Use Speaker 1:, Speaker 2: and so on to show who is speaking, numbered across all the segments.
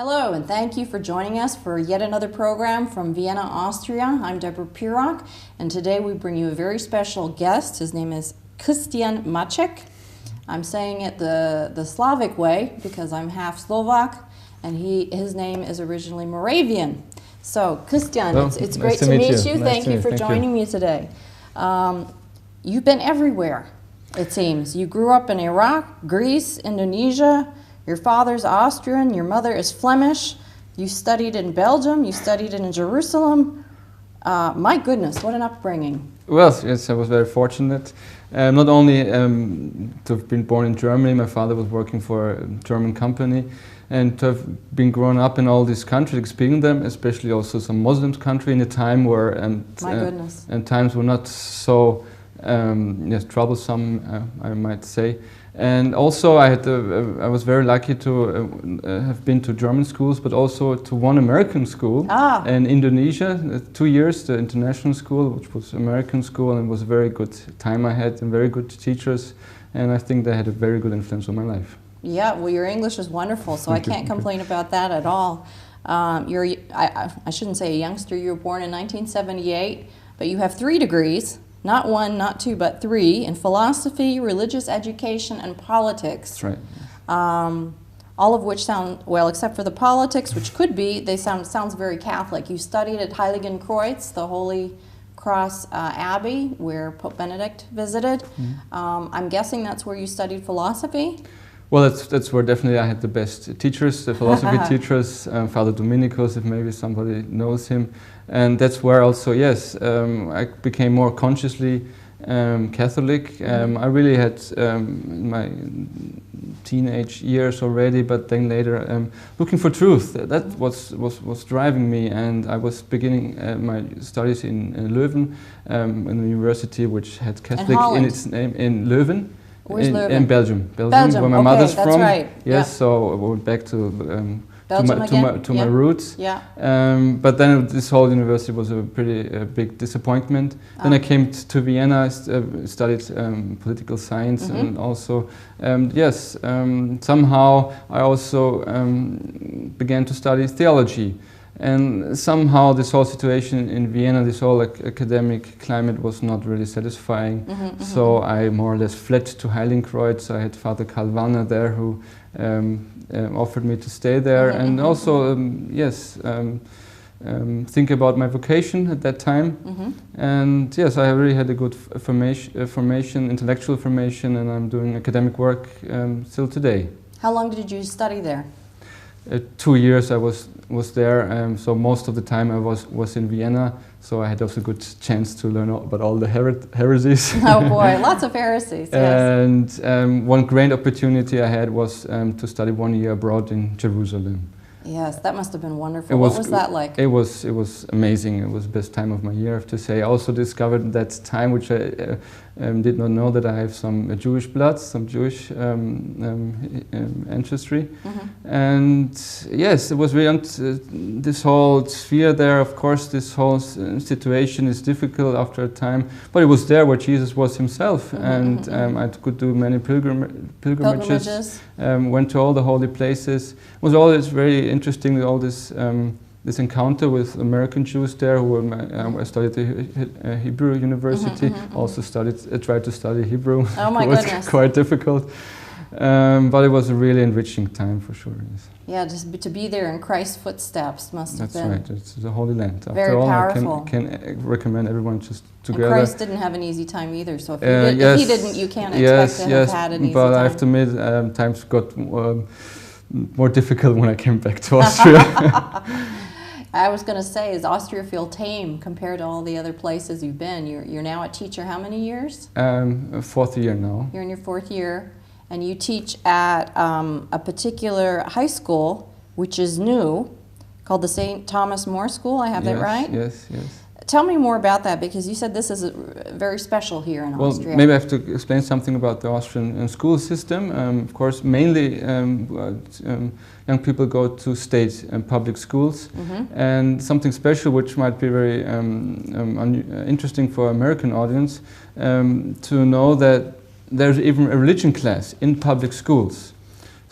Speaker 1: Hello, and thank you for joining us for yet another program from Vienna, Austria. I'm Deborah Piroch, and today we bring you a very special guest. His name is Christian Macheck. I'm saying it the Slavic way because I'm half Slovak, and his name is originally Moravian. So, Christian, it's great to meet you. Thank you for joining me today. You've been everywhere, it seems. You grew up in Iraq, Greece, Indonesia. Your father's Austrian, your mother is Flemish. You studied in Belgium, you studied in Jerusalem. My goodness, what an upbringing.
Speaker 2: Well, yes, I was very fortunate. Not only to have been born in Germany, my father was working for a German company, and to have been grown up in all these countries, experiencing them, especially also some Muslim country in a time where and times were not so troublesome, I might say. And also I was very lucky to have been to German schools, but also to one American school in Indonesia, 2 years, the international school, which was American school, and it was a very good time I had and very good teachers, and I think they had a very good influence on my life.
Speaker 1: Yeah, well, your English is wonderful, so I can't complain about that at all. I shouldn't say a youngster. You were born in 1978, but you have 3 degrees. Not 1, not 2, but 3 in philosophy, religious education, and politics.
Speaker 2: That's right.
Speaker 1: All of which sound, well, except for the politics, which could be, sounds very Catholic. You studied at Heiligenkreuz, the Holy Cross Abbey, where Pope Benedict visited. Mm-hmm. I'm guessing that's where you studied philosophy?
Speaker 2: Well, that's where definitely I had the best teachers, the philosophy teachers, Father Dominicus, if maybe somebody knows him. And that's where also, yes, I became more consciously Catholic. I really had in my teenage years already, but then later looking for truth. That was driving me, and I was beginning my studies in Leuven, in a university which had Catholic in its name, in Leuven.
Speaker 1: Where's Leuven?
Speaker 2: In Belgium, where my mother's from.
Speaker 1: Right.
Speaker 2: Yes, so I went back to my roots.
Speaker 1: Yeah.
Speaker 2: But then this whole university was a pretty big disappointment. Then I came to Vienna, studied political science, and also, somehow I also began to study theology. And somehow this whole situation in Vienna, this whole academic climate was not really satisfying. So I more or less fled to Heiligenkreuz. I had Father Karl Wanner there who offered me to stay there, and also, think about my vocation at that time. And yes, I really had a good formation, intellectual formation, and I'm doing academic work still today.
Speaker 1: How long did you study there?
Speaker 2: 2 years I was there, so most of the time I was in Vienna, so I had also a good chance to learn about all the heresies.
Speaker 1: Oh boy, lots of heresies, yes.
Speaker 2: And one great opportunity I had was to study 1 year abroad in Jerusalem.
Speaker 1: Yes, that must have been wonderful. What was that like?
Speaker 2: It was amazing. It was the best time of my year, I have to say. I also discovered that time, which I did not know, that I have some Jewish blood, some Jewish ancestry. And yes, it was really this whole sphere there. Of course, this whole situation is difficult after a time, but it was there where Jesus was himself, and I could do many pilgrimages. Went to all the holy places. It was always very interesting with all this this encounter with American Jews there who were, I studied at Hebrew University, also tried to study Hebrew.
Speaker 1: Oh my
Speaker 2: goodness.
Speaker 1: It
Speaker 2: was quite difficult, but it was a really enriching time for sure. Yes.
Speaker 1: Yeah, just to be there in Christ's footsteps must have been.
Speaker 2: That's right, it's the Holy Land.
Speaker 1: Very
Speaker 2: After all,
Speaker 1: powerful.
Speaker 2: I can recommend everyone just to go there.
Speaker 1: Christ didn't have an easy time either, so if he didn't, you can't expect to have had an easy
Speaker 2: but
Speaker 1: time.
Speaker 2: I have to admit, times got more difficult when I came back to Austria.
Speaker 1: I was going to say, does Austria feel tame compared to all the other places you've been? You're now a teacher how many years?
Speaker 2: 4th year now.
Speaker 1: You're in your 4th year, and you teach at a particular high school, which is new, called the St. Thomas More School. I have that right?
Speaker 2: Yes.
Speaker 1: Tell me more about that, because you said this is very special here in Austria.
Speaker 2: Well, maybe I have to explain something about the Austrian school system. Of course, mainly young people go to state and public schools, and something special which might be very interesting for American audience to know that there's even a religion class in public schools.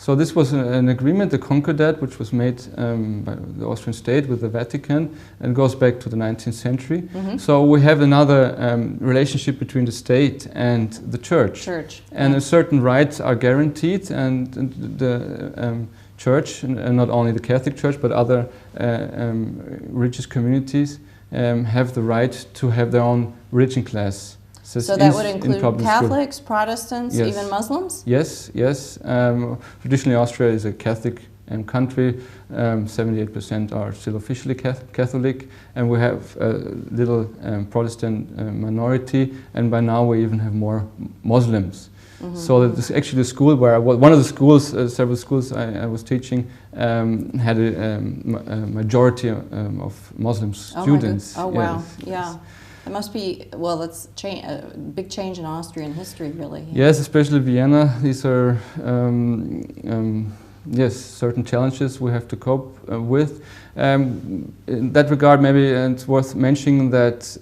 Speaker 2: So this was an agreement, the Concordat, which was made by the Austrian state with the Vatican, and goes back to the 19th century. So we have another relationship between the state and the church. And certain rights are guaranteed, and the church, and not only the Catholic Church, but other religious communities have the right to have their own religion class.
Speaker 1: So that would include Catholics, Protestants, even Muslims?
Speaker 2: Yes, yes. Traditionally, Austria is a Catholic country. 78% are still officially Catholic, and we have a little Protestant minority, and by now we even have more Muslims. So that this actually the school where one of the schools, several schools I was teaching, had a majority of Muslim students.
Speaker 1: Oh wow! Yeah. It must be, well, that's a big change in Austrian history, really.
Speaker 2: Yes, especially Vienna. These are, yes, certain challenges we have to cope with. In that regard, maybe it's worth mentioning that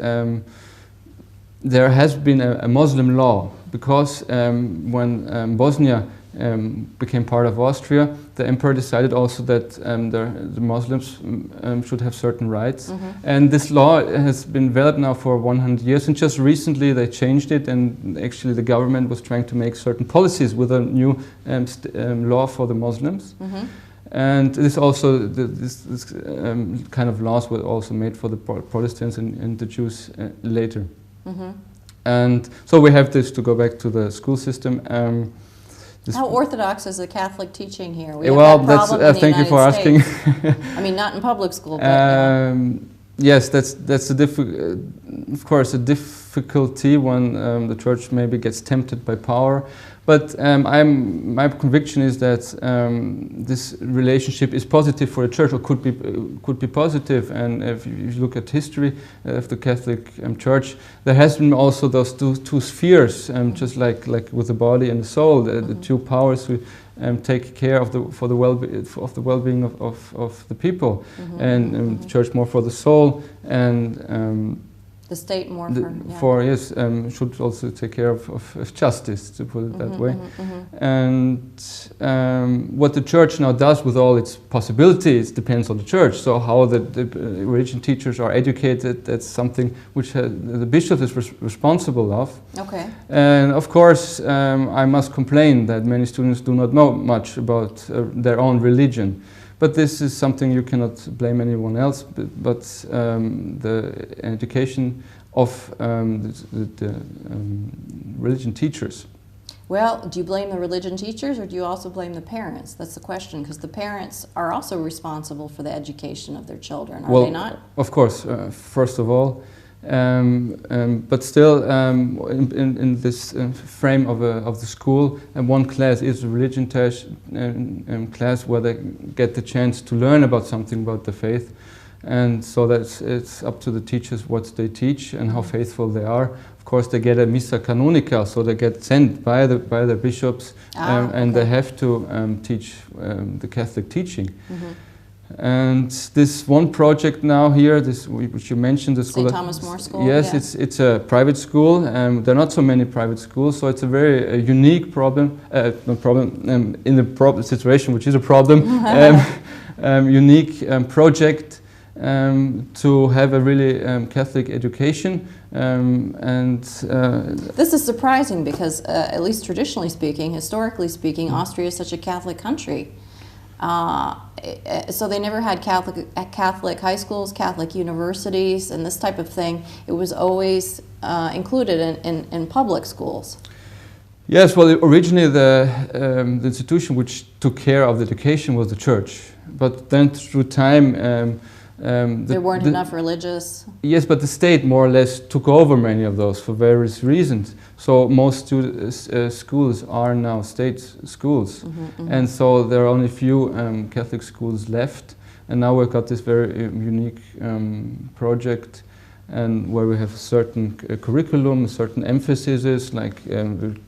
Speaker 2: there has been a Muslim law, because when Bosnia became part of Austria, the emperor decided also that the Muslims should have certain rights. And this law has been valid now for 100 years, and just recently they changed it, and actually the government was trying to make certain policies with a new law for the Muslims. And this also, this kind of laws were also made for the Protestants and the Jews later. And so we have this, to go back to the school system.
Speaker 1: How orthodox is the Catholic teaching here?
Speaker 2: Well, thank you for asking.
Speaker 1: I mean, not in public school, but
Speaker 2: yes, that's of course a difficulty when the church maybe gets tempted by power. But my conviction is that this relationship is positive for the church, or could be positive. And if you look at history of the Catholic Church, there has been also those two spheres, just like with the body and the soul, the two powers who take care of the well-being of the people, and the church more for the soul, and
Speaker 1: the state more
Speaker 2: should also take care of justice, to put it that way. And what the church now does with all its possibilities depends on the church. So how the religion teachers are educated, that's something which the bishop is responsible of. And of course, I must complain that many students do not know much about their own religion. But this is something you cannot blame anyone else, but the education of the religion teachers.
Speaker 1: Well, do you blame the religion teachers, or do you also blame the parents? That's the question, because the parents are also responsible for the education of their children, are they not?
Speaker 2: Of course, first of all. But still, in this frame of the school, one class is a religion class where they get the chance to learn about something about the faith, and so it's up to the teachers what they teach and how faithful they are. Of course, they get a missa canonica, so they get sent by the bishops, and they have to teach the Catholic teaching. And this one project now here, which you mentioned, the school,
Speaker 1: St. Thomas More School.
Speaker 2: Yes, it's a private school. There are not so many private schools, so it's a very unique problem. In the situation, which is a problem. Unique project to have a really Catholic education.
Speaker 1: This is surprising because, at least traditionally speaking, historically speaking, Austria is such a Catholic country. So they never had Catholic high schools, Catholic universities, and this type of thing. It was always included in public schools.
Speaker 2: Yes, well, originally the institution which took care of the education was the church, but then through time
Speaker 1: there weren't enough religious.
Speaker 2: Yes, but the state more or less took over many of those for various reasons. So most schools are now state schools, and so there are only a few Catholic schools left. And now we've got this very unique project, and where we have a certain curriculum, certain emphases, like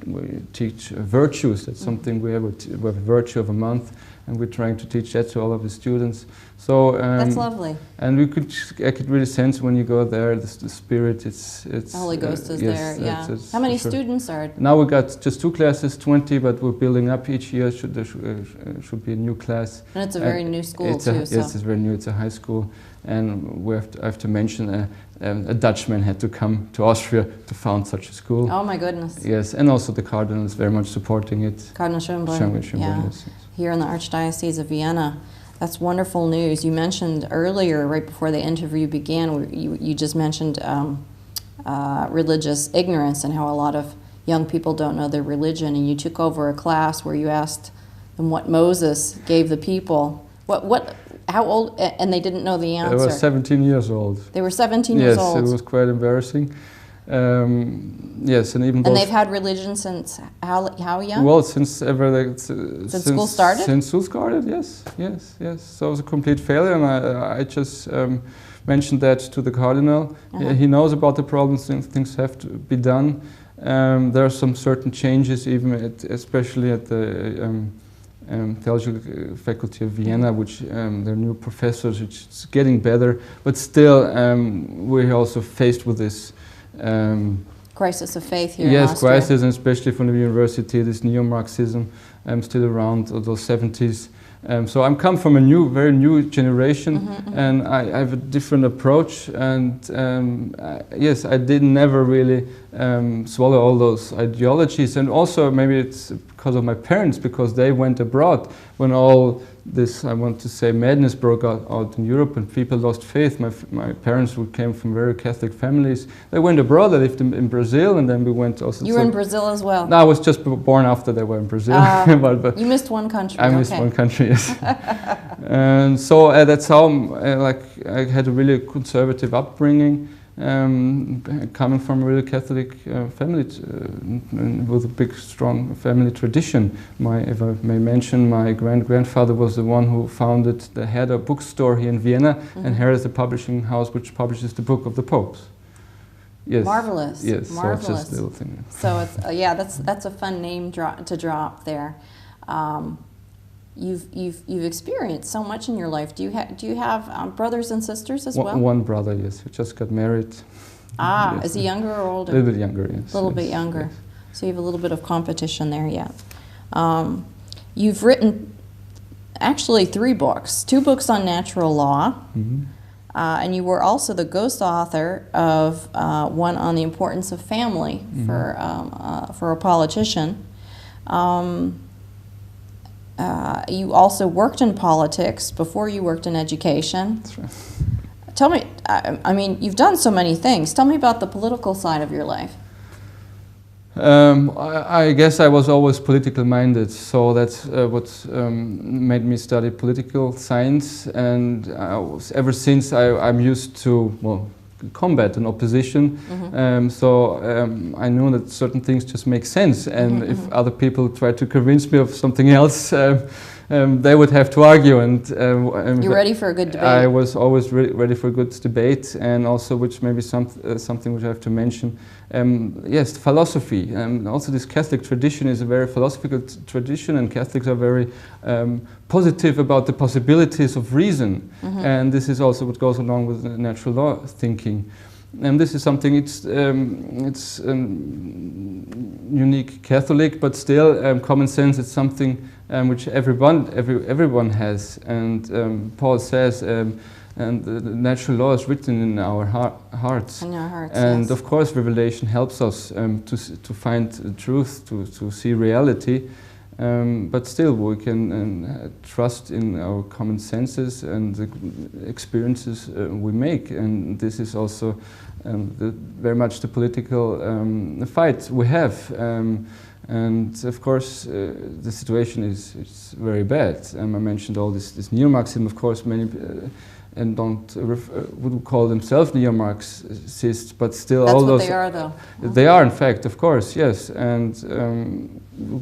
Speaker 2: we teach virtues. That's something we have a virtue of a month. and we're trying to teach that to all of the students. So
Speaker 1: that's lovely.
Speaker 2: And I could really sense when you go there, the spirit. It's
Speaker 1: the Holy Ghost is
Speaker 2: yes,
Speaker 1: there. Yeah. How many students are?
Speaker 2: Now we got just 2 classes, 20, but we're building up each year. There should be a new class.
Speaker 1: And it's a very new school too.
Speaker 2: Yes, it's very new. It's a high school, and I have to mention a Dutchman had to come to Austria to found such a school.
Speaker 1: Oh my goodness.
Speaker 2: Yes, and also the Cardinal is very much supporting it.
Speaker 1: Cardinal Schönborn. Yeah.
Speaker 2: Yes.
Speaker 1: Here in the Archdiocese of Vienna. That's wonderful news. You mentioned earlier, right before the interview began, you just mentioned religious ignorance and how a lot of young people don't know their religion, and you took over a class where you asked them what Moses gave the people. How old, and they didn't know the answer.
Speaker 2: They were 17 years old.
Speaker 1: They were 17 years old.
Speaker 2: Yes, it was quite embarrassing. Yes, and even.
Speaker 1: And they've had religion since how young?
Speaker 2: Well, since ever.
Speaker 1: Since school started.
Speaker 2: Since school started, yes. So it was a complete failure, and I just mentioned that to the Cardinal. He knows about the problems, and things have to be done. There are some certain changes, even especially at the theological faculty of Vienna, which there are new professors, which is getting better, but still we're also faced with this
Speaker 1: crisis of faith here.
Speaker 2: Yes,
Speaker 1: in Austria.
Speaker 2: crisis, and especially from the university, this neo-Marxism still around those 70s. So I'm come from a very new generation, and I have a different approach. And yes, I did never really swallow all those ideologies, and also maybe it's because of my parents, because they went abroad when all this, I want to say, madness broke out in Europe and people lost faith. My parents who came from very Catholic families, they went abroad. They lived in Brazil, and then we went also.
Speaker 1: You were in Brazil as well?
Speaker 2: No, I was just born after they were in Brazil. but
Speaker 1: you missed one country.
Speaker 2: I missed one country, yes. And so that's how I had a really conservative upbringing. Coming from a really Catholic family with a big, strong family tradition. If I may mention, my grandfather was the one who founded the Herder bookstore here in Vienna, and Herder is the publishing house which publishes the Book of the Popes. Yes.
Speaker 1: Marvelous.
Speaker 2: Yes.
Speaker 1: Marvelous.
Speaker 2: So it's just a little thing.
Speaker 1: So it's that's a fun name to drop there. You've experienced so much in your life. Do you have brothers and sisters as well?
Speaker 2: One brother, yes, who just got married.
Speaker 1: Yes. Is he younger or older?
Speaker 2: A little bit younger, yes.
Speaker 1: A little bit younger.
Speaker 2: Yes.
Speaker 1: So you have a little bit of competition there yet. You've written actually 3 books, 2 books on natural law, and you were also the ghost author of one on the importance of family for a politician. You also worked in politics before you worked in education.
Speaker 2: That's right.
Speaker 1: Tell me, I mean, you've done so many things. Tell me about the political side of your life.
Speaker 2: I guess I was always political minded, so that's what made me study political science, and ever since I'm used to, combat and opposition, so I knew that certain things just make sense, and if other people try to convince me of something else, they would have to argue. And
Speaker 1: you're ready for a good debate.
Speaker 2: I was always ready for a good debate, and also, which maybe something which I have to mention, yes, philosophy. Also, this Catholic tradition is a very philosophical tradition, and Catholics are very positive about the possibilities of reason, and this is also what goes along with natural law thinking. And this is something, it's unique Catholic, but still common sense. It's something which everyone has. And Paul says, and the natural law is written in our hearts.
Speaker 1: In our hearts,
Speaker 2: and
Speaker 1: yes.
Speaker 2: of course, revelation helps us to find truth, to see reality. But still, we can trust in our common senses and the experiences we make, and this is also very much the political fight we have. And of course, the situation is very bad. I mentioned all this neo-Marxism. Of course, many and wouldn't call themselves neo-Marxists, but still
Speaker 1: That's
Speaker 2: all
Speaker 1: what
Speaker 2: those.
Speaker 1: they are, though.
Speaker 2: They are, in fact, of course, yes. And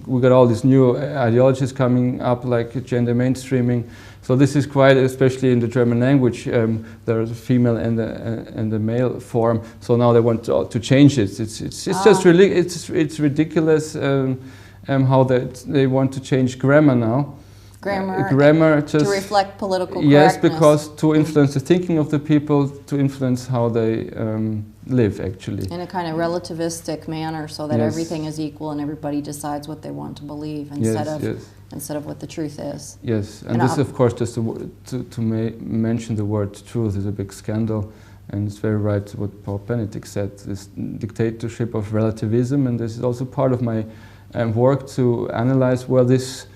Speaker 2: we got all these new ideologies coming up, like gender mainstreaming. So this is quite, especially in the German language, there is a female and a male form. So now they want to change it. It's just really it's ridiculous how they want to change grammar now.
Speaker 1: grammar
Speaker 2: just
Speaker 1: to reflect political
Speaker 2: yes,
Speaker 1: correctness.
Speaker 2: because to influence the thinking of the people, to influence how they live actually.
Speaker 1: In a kind of relativistic manner, so that
Speaker 2: Yes.
Speaker 1: everything is equal and everybody decides what they want to believe instead
Speaker 2: Yes,
Speaker 1: of what the truth is.
Speaker 2: yes, and
Speaker 1: And
Speaker 2: this, of course, just to mention the word truth is a big scandal, and it's very right what Pope Benedict said, this dictatorship of relativism, and this is also part of my work to analyze where this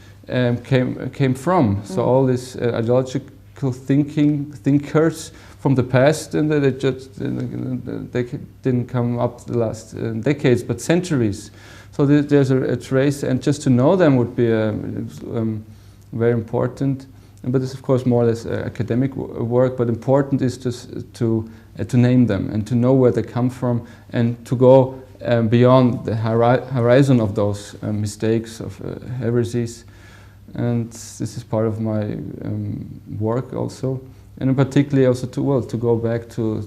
Speaker 2: came from. So all these ideological thinkers from the past, and they just they didn't come up the last decades, but centuries. So there's a trace, and just to know them would be very important. But it's of course more or less academic work. But important is just to name them and to know where they come from, and to go beyond the horizon of those mistakes of heresies. And this is part of my work also, and particularly also to go back to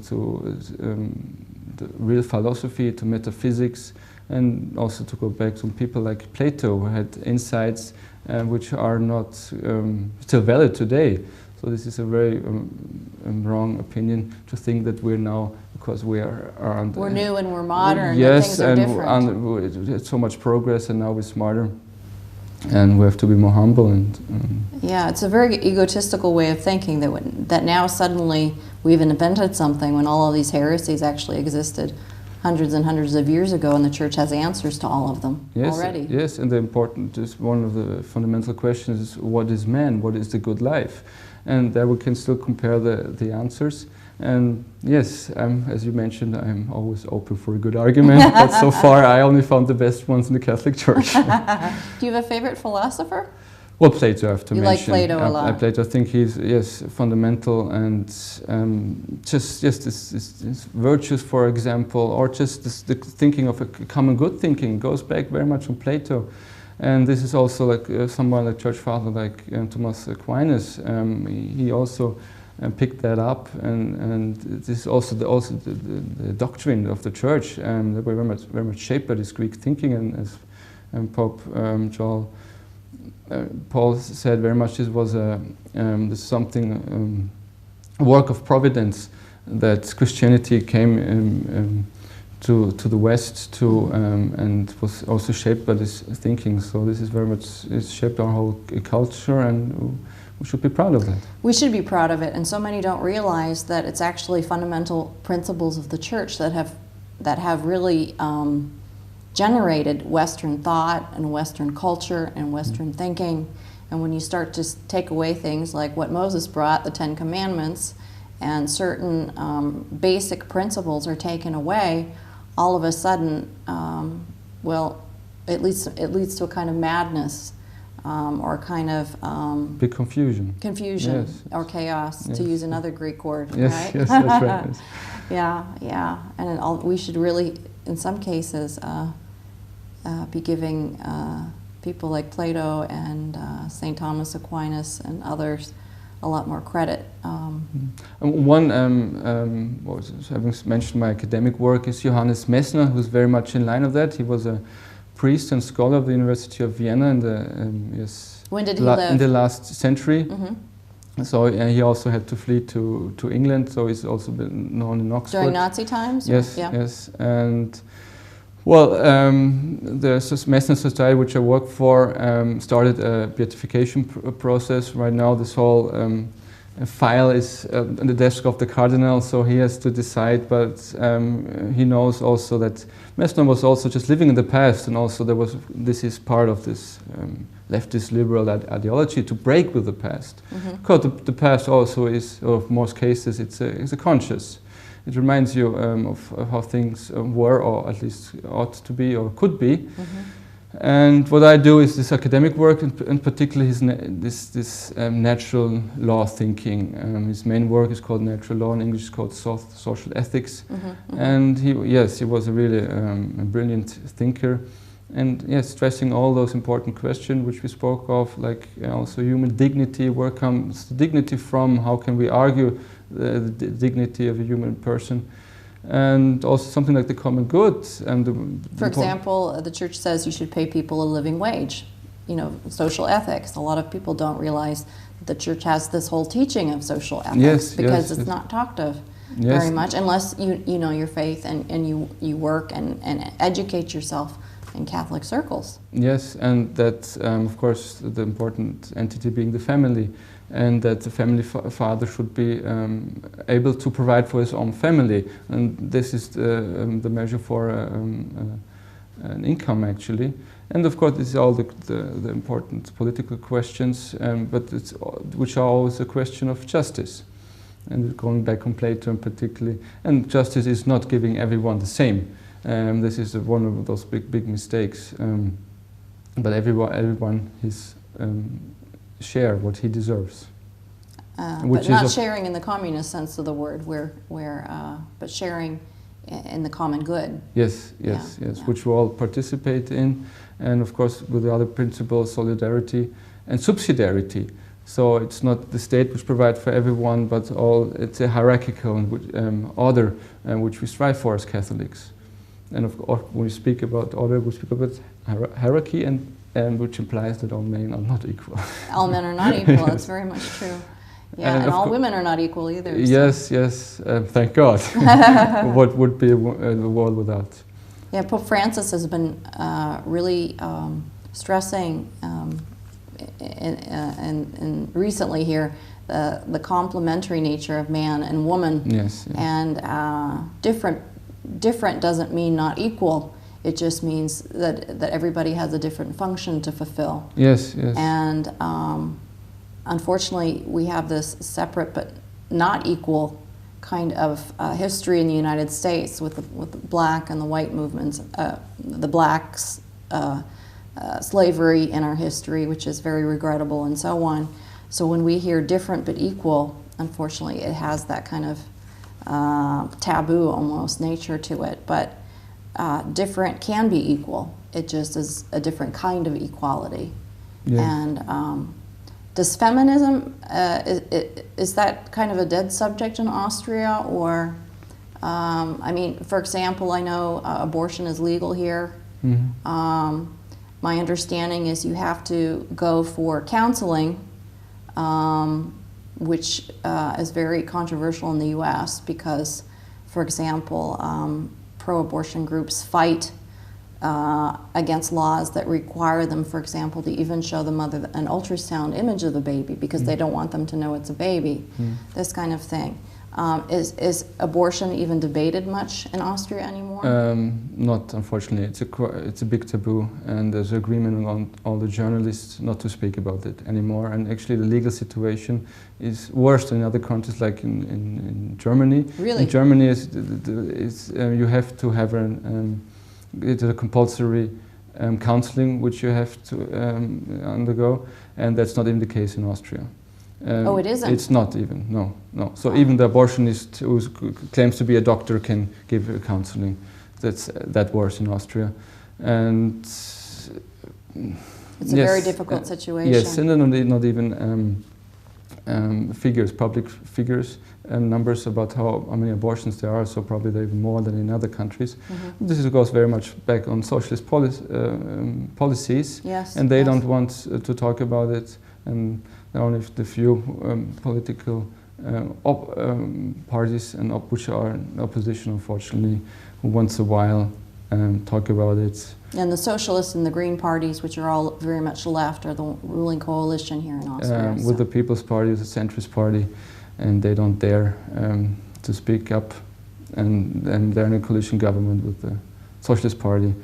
Speaker 2: the real philosophy, to metaphysics, and also to go back to people like Plato, who had insights which are not still valid today. So this is a very wrong opinion to think that we're now, because we're
Speaker 1: new and we're modern.
Speaker 2: Yes,
Speaker 1: and things are different.
Speaker 2: we had so much progress, and now we're smarter, and we have to be more humble. And
Speaker 1: yeah, it's a very egotistical way of thinking that now suddenly we've invented something when all of these heresies actually existed hundreds and hundreds of years ago, and the church has answers to all of them already.
Speaker 2: Yes, and the important is one of the fundamental questions is, what is man? What is the good life? And there we can still compare the answers. And yes, as you mentioned, I'm always open for a good argument, but so far I only found the best ones in the Catholic Church.
Speaker 1: Do you have a favorite philosopher?
Speaker 2: Well, Plato, I have to mention.
Speaker 1: You like Plato a lot.
Speaker 2: Plato, I think he's, yes, fundamental, and just this virtues, for example, or just the thinking of a common good thinking goes back very much on Plato. And this is also like someone like Church Father like Thomas Aquinas. He also picked that up, and this is also the doctrine of the Church. They were very much shaped by this Greek thinking, and as Pope Paul said, very much this was a work of providence, that Christianity came to the West and was also shaped by this thinking. So this is very much, it's shaped our whole culture, and we should be proud of that.
Speaker 1: We should be proud of it, and so many don't realize that it's actually fundamental principles of the Church that have really generated Western thought and Western culture and Western thinking. And when you start to take away things like what Moses brought, the 10 Commandments, and certain basic principles are taken away, all of a sudden, well, it leads to a kind of madness, or a kind of
Speaker 2: big confusion,
Speaker 1: yes. Or chaos, yes. To use another Greek word,
Speaker 2: yes,
Speaker 1: right?
Speaker 2: Yes, that's right. Yes.
Speaker 1: Yeah, and we should really, in some cases, be giving people like Plato and St. Thomas Aquinas and others a lot more credit.
Speaker 2: One, having mentioned my academic work, is Johannes Messner, who's very much in line of that. He was a priest and scholar of the University of Vienna in the
Speaker 1: when did he live?
Speaker 2: In the last century.
Speaker 1: Mm-hmm.
Speaker 2: So he also had to flee to England. So he's also been known in Oxford
Speaker 1: during Nazi times.
Speaker 2: Yes,
Speaker 1: yeah.
Speaker 2: Yes, and well, the Messner Society, which I work for, started a beatification process. Right now, this whole file is on the desk of the cardinal, so he has to decide. But he knows also that Messner was also just living in the past, and also this is part of this leftist liberal ideology to break with the past. Mm-hmm. Because the past also is, or in most cases, it's a conscious. It reminds you of how things were, or at least ought to be, or could be. Mm-hmm. And what I do is this academic work, and particularly this natural law thinking. His main work is called Natural Law, in English it's called Social Ethics. Mm-hmm, mm-hmm. And he was a really a brilliant thinker. And yes, stressing all those important questions which we spoke of, like also human dignity, where comes the dignity from, how can we argue the dignity of a human person, and also something like the common good. And
Speaker 1: for example, the Church says you should pay people a living wage. social ethics. A lot of people don't realize that the church has this whole teaching of social ethics
Speaker 2: Yes,
Speaker 1: it's not talked of
Speaker 2: yes.
Speaker 1: very much unless you know your faith and you work and educate yourself in Catholic circles.
Speaker 2: Yes, and that, of course, the important entity being the family, and that the family father should be able to provide for his own family, and this is the measure for an income, actually. And of course, this is all the important political questions, but which are always a question of justice. And going back on Plato in particular, and justice is not giving everyone the same. This is one of those big mistakes. But everyone his share what he desers.
Speaker 1: But not sharing in the communist sense of the word, but sharing in the common good.
Speaker 2: Yes, which we all participate in, and of course with the other principles, solidarity and subsidiarity. So it's not the state which provides for everyone, but it's a hierarchical order which we strive for as Catholics. And of course, when we speak about order, we speak about hierarchy, and which implies that all men are not equal.
Speaker 1: All men are not equal. That's very much true. Yeah, and all women are not equal either. So.
Speaker 2: Yes. Thank God. What would be the world without?
Speaker 1: Yeah, Pope Francis has been really stressing, and recently here, the complementary nature of man and woman.
Speaker 2: Yes.
Speaker 1: And different doesn't mean not equal. It just means that everybody has a different function to fulfill.
Speaker 2: Yes.
Speaker 1: And unfortunately, we have this separate but not equal kind of history in the United States with the black and the white movements, the blacks' slavery in our history, which is very regrettable, and so on. So when we hear different but equal, unfortunately, it has that kind of taboo almost nature to it. But different can be equal. It just is a different kind of equality.
Speaker 2: Yeah.
Speaker 1: And does feminism, is that kind of a dead subject in Austria? Or, I mean, for example, I know abortion is legal here.
Speaker 2: Mm-hmm.
Speaker 1: My understanding is you have to go for counseling, which is very controversial in the U.S. because, for example, pro-abortion groups fight against laws that require them, for example, to even show the mother an ultrasound image of the baby because they don't want them to know it's a baby, this kind of thing. Is abortion even debated much in Austria anymore?
Speaker 2: Not, unfortunately. It's a big taboo, and there's agreement among all the journalists not to speak about it anymore. And actually, the legal situation is worse than in other countries, like in Germany.
Speaker 1: Really?
Speaker 2: In Germany, you have to have it's a compulsory counseling which you have to undergo, and that's not even the case in Austria.
Speaker 1: Oh, it isn't?
Speaker 2: It's not even, no. So even the abortionist who claims to be a doctor can give counseling. That's that worse in Austria. And
Speaker 1: it's a very difficult situation.
Speaker 2: Yes, and then not even public figures, numbers about how many abortions there are, so probably there are even more than in other countries. Mm-hmm. This goes very much back on socialist policies, and they don't want to talk about it. And only the few political parties which are in opposition, unfortunately, who once a while talk about it.
Speaker 1: And the socialists and the green parties, which are all very much left, are the ruling coalition here in Austria.
Speaker 2: With the People's Party, the centrist party, and they don't dare to speak up. And they're in a coalition government with the Socialist Party,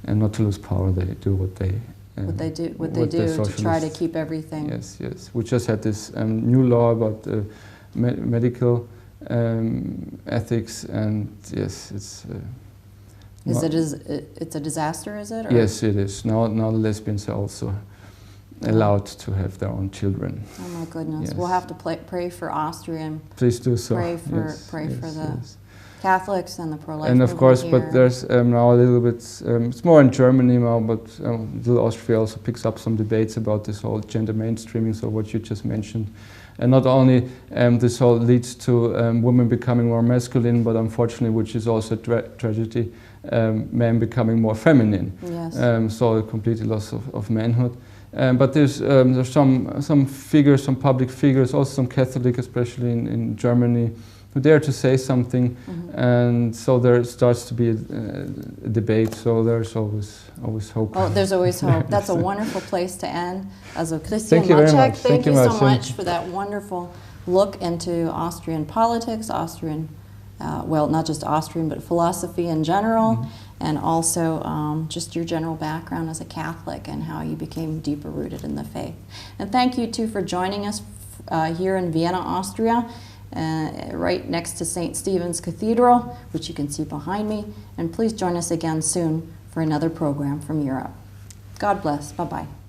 Speaker 2: and not to lose power, they do what they do
Speaker 1: to try to keep everything.
Speaker 2: Yes. We just had this new law about medical ethics, and yes, it's.
Speaker 1: It's a disaster, is it? Or?
Speaker 2: Yes, it is. Now the lesbians are also allowed to have their own children.
Speaker 1: Oh my goodness!
Speaker 2: Yes.
Speaker 1: We'll have to pray for Austria and
Speaker 2: please do so.
Speaker 1: Pray for the Catholics and the pro-life.
Speaker 2: And of course,
Speaker 1: here.
Speaker 2: but there's now a little bit. It's more in Germany now, but little Austria also picks up some debates about this whole gender mainstreaming. So what you just mentioned, and not only this all leads to women becoming more masculine, but unfortunately, which is also a tragedy, men becoming more feminine.
Speaker 1: Yes.
Speaker 2: So a complete loss of manhood. But there's some figures, some public figures, also some Catholic, especially in Germany, who dare to say something, and so there starts to be a debate. So there's always hope.
Speaker 1: Oh, there's always hope. That's a wonderful place to end. Also, Christian
Speaker 2: Thank you very
Speaker 1: Macheck,
Speaker 2: much.
Speaker 1: thank you so much for that wonderful look into Austrian politics, Austrian, well, not just Austrian, but philosophy in general, and also just your general background as a Catholic and how you became deeper rooted in the faith. And thank you too for joining us here in Vienna, Austria, right next to St. Stephen's Cathedral, which you can see behind me. And please join us again soon for another program from Europe. God bless. Bye-bye.